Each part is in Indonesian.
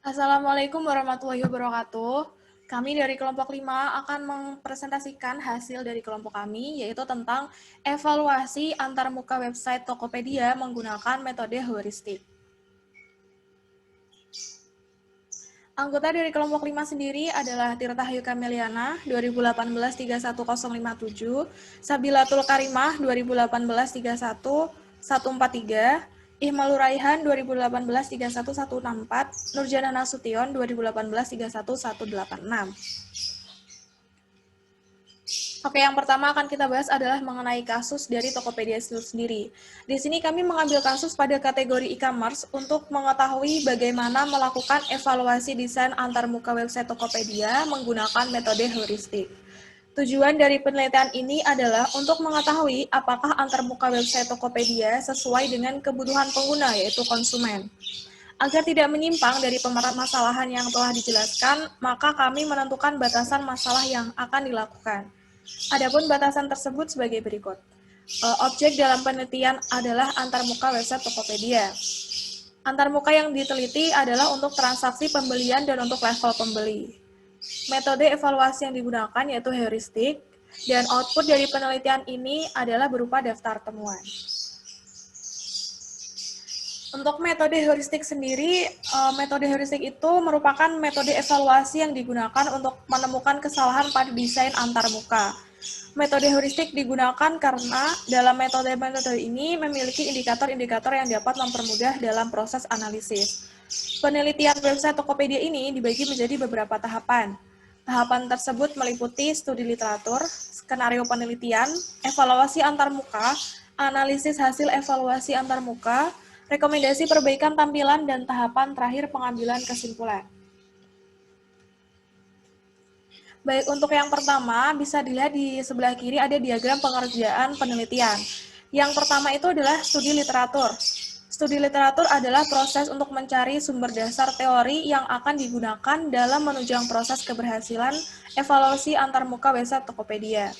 Assalamualaikum warahmatullahi wabarakatuh. Kami dari kelompok 5 akan mempresentasikan hasil dari kelompok kami, yaitu tentang evaluasi antarmuka website Tokopedia menggunakan metode heuristik. Anggota dari kelompok 5 sendiri adalah Tirta Hayu Kameliana 2018 31057, Sabilatul Karimah 2018 31143, Ihmalur Raihan 2018 31164, Nurjana Nasution 2018 31186. Oke, yang pertama akan kita bahas adalah mengenai kasus dari Tokopedia itu sendiri. Di sini kami mengambil kasus pada kategori e-commerce untuk mengetahui bagaimana melakukan evaluasi desain antarmuka website Tokopedia menggunakan metode heuristik. Tujuan dari penelitian ini adalah untuk mengetahui apakah antarmuka website Tokopedia sesuai dengan kebutuhan pengguna, yaitu konsumen. Agar tidak menyimpang dari permasalahan yang telah dijelaskan, maka kami menentukan batasan masalah yang akan dilakukan. Adapun batasan tersebut sebagai berikut. Objek dalam penelitian adalah antarmuka website Tokopedia. Antarmuka yang diteliti adalah untuk transaksi pembelian dan untuk level pembeli. Metode evaluasi yang digunakan yaitu heuristik, dan output dari penelitian ini adalah berupa daftar temuan. Untuk metode heuristik sendiri, metode heuristik itu merupakan metode evaluasi yang digunakan untuk menemukan kesalahan pada desain antarmuka. Metode heuristik digunakan karena dalam metode ini memiliki indikator-indikator yang dapat mempermudah dalam proses analisis. Penelitian website Tokopedia ini dibagi menjadi beberapa tahapan. Tahapan tersebut meliputi studi literatur, skenario penelitian, evaluasi antarmuka, analisis hasil evaluasi antarmuka, rekomendasi perbaikan tampilan, dan tahapan terakhir pengambilan kesimpulan. Baik, untuk yang pertama, bisa dilihat di sebelah kiri ada diagram pengerjaan penelitian. Yang pertama itu adalah studi literatur. Studi literatur adalah proses untuk mencari sumber dasar teori yang akan digunakan dalam menunjang proses keberhasilan evaluasi antarmuka website Tokopedia.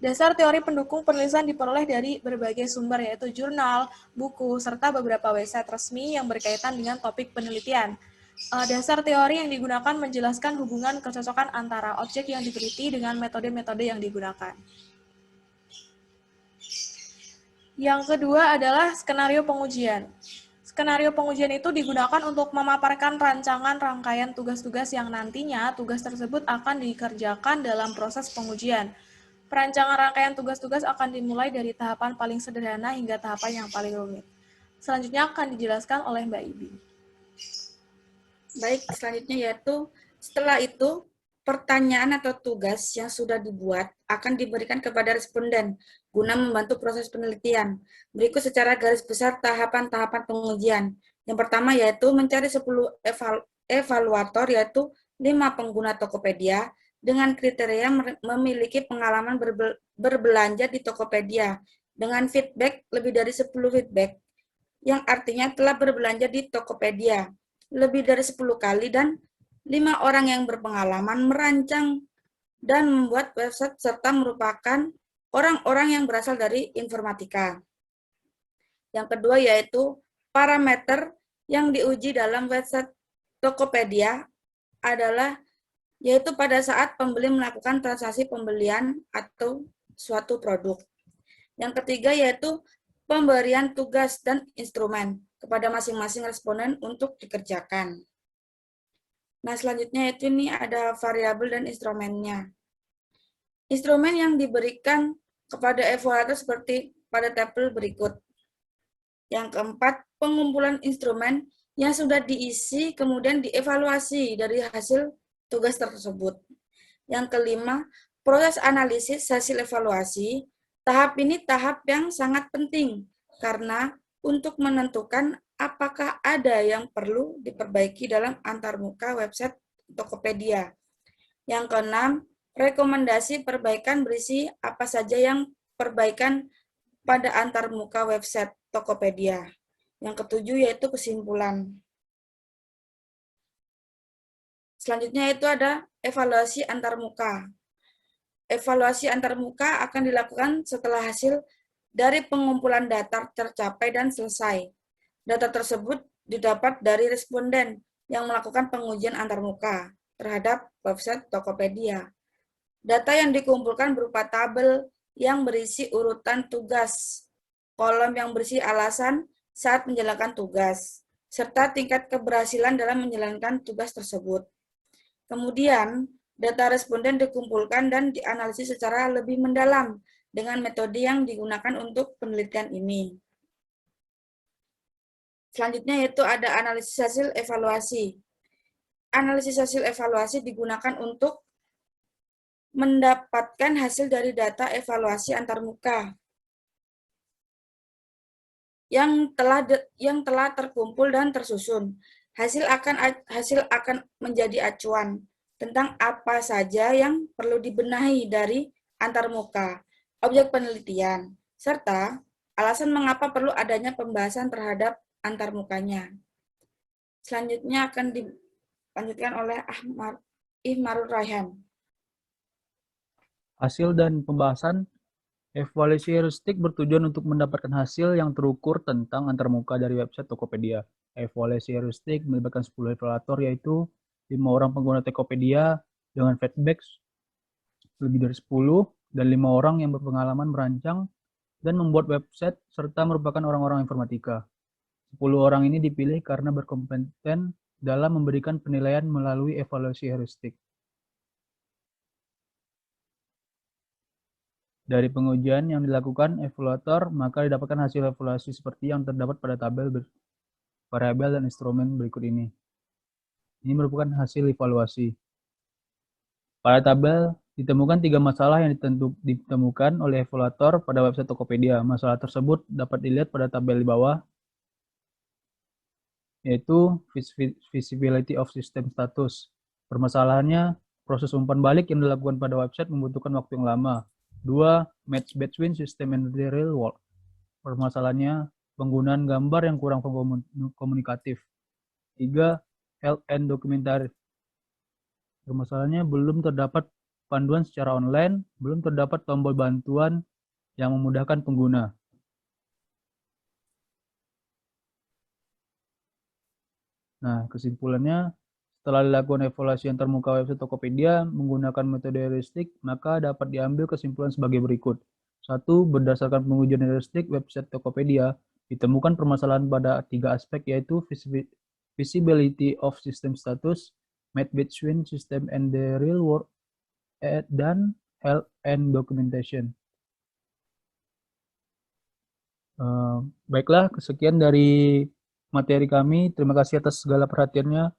Dasar teori pendukung penulisan diperoleh dari berbagai sumber, yaitu jurnal, buku, serta beberapa website resmi yang berkaitan dengan topik penelitian. Dasar teori yang digunakan menjelaskan hubungan kecocokan antara objek yang diteliti dengan metode-metode yang digunakan. Yang kedua adalah skenario pengujian. Skenario pengujian itu digunakan untuk memaparkan rancangan rangkaian tugas-tugas yang nantinya tugas tersebut akan dikerjakan dalam proses pengujian. Perancangan rangkaian tugas-tugas akan dimulai dari tahapan paling sederhana hingga tahapan yang paling rumit. Selanjutnya akan dijelaskan oleh Mbak Ibi. Baik, selanjutnya yaitu setelah itu pertanyaan atau tugas yang sudah dibuat akan diberikan kepada responden guna membantu proses penelitian. Berikut secara garis besar tahapan-tahapan pengujian. Yang pertama yaitu mencari 10 evaluator, yaitu 5 pengguna Tokopedia dengan kriteria memiliki pengalaman berbelanja di Tokopedia dengan feedback lebih dari 10 feedback, yang artinya telah berbelanja di Tokopedia lebih dari 10 kali, dan 5 orang yang berpengalaman merancang dan membuat website serta merupakan orang-orang yang berasal dari informatika. Yang kedua yaitu parameter yang diuji dalam website Tokopedia adalah yaitu pada saat pembeli melakukan transaksi pembelian atau suatu produk. Yang ketiga yaitu pemberian tugas dan instrumen kepada masing-masing responden untuk dikerjakan. Nah, selanjutnya itu ini ada variabel dan instrumennya. Instrumen yang diberikan kepada evaluator seperti pada tabel berikut. Yang keempat, pengumpulan instrumen yang sudah diisi kemudian dievaluasi dari hasil tugas tersebut. Yang kelima, proses analisis hasil evaluasi. Tahap ini tahap yang sangat penting karena untuk menentukan apakah ada yang perlu diperbaiki dalam antarmuka website Tokopedia. Yang keenam, rekomendasi perbaikan berisi apa saja yang perbaikan pada antarmuka website Tokopedia. Yang ketujuh yaitu kesimpulan. Selanjutnya itu ada evaluasi antarmuka. Evaluasi antarmuka akan dilakukan setelah hasil dari pengumpulan data tercapai dan selesai. Data tersebut didapat dari responden yang melakukan pengujian antarmuka terhadap website Tokopedia. Data yang dikumpulkan berupa tabel yang berisi urutan tugas, kolom yang berisi alasan saat menjalankan tugas, serta tingkat keberhasilan dalam menjalankan tugas tersebut. Kemudian, data responden dikumpulkan dan dianalisis secara lebih mendalam dengan metode yang digunakan untuk penelitian ini. Selanjutnya yaitu ada analisis hasil evaluasi. Analisis hasil evaluasi digunakan untuk mendapatkan hasil dari data evaluasi antarmuka yang telah terkumpul dan tersusun. Hasil akan menjadi acuan tentang apa saja yang perlu dibenahi dari antarmuka, objek penelitian, serta alasan mengapa perlu adanya pembahasan terhadap antarmukanya. Selanjutnya akan dilanjutkan oleh Ihmarul Raihan. Hasil dan pembahasan evaluasi heuristik bertujuan untuk mendapatkan hasil yang terukur tentang antarmuka dari website Tokopedia. Evaluasi heuristik melibatkan 10 evaluator, yaitu 5 orang pengguna Tokopedia dengan feedback lebih dari 10 dan 5 orang yang berpengalaman merancang dan membuat website serta merupakan orang-orang informatika. 10 orang ini dipilih karena berkompeten dalam memberikan penilaian melalui evaluasi heuristik. Dari pengujian yang dilakukan evaluator, maka didapatkan hasil evaluasi seperti yang terdapat pada tabel variabel dan instrumen berikut ini. Ini merupakan hasil evaluasi. Pada tabel ditemukan 3 masalah yang ditemukan oleh evaluator pada website Tokopedia. Masalah tersebut dapat dilihat pada tabel di bawah, yaitu visibility of system status. Permasalahannya, proses umpan balik yang dilakukan pada website membutuhkan waktu yang lama. 2. Match between system and the real world. Permasalahannya, penggunaan gambar yang kurang komunikatif. 3. Help and documentary. Permasalahannya, belum terdapat panduan secara online, belum terdapat tombol bantuan yang memudahkan pengguna. Nah, kesimpulannya, setelah dilakukan evaluasi antarmuka website Tokopedia menggunakan metode heuristik, maka dapat diambil kesimpulan sebagai berikut. 1. Berdasarkan pengujian heuristik website Tokopedia, ditemukan permasalahan pada 3 aspek, yaitu visibility of system status, match between system and the real world, dan help and documentation. Baiklah, sekian dari materi kami. Terima kasih atas segala perhatiannya.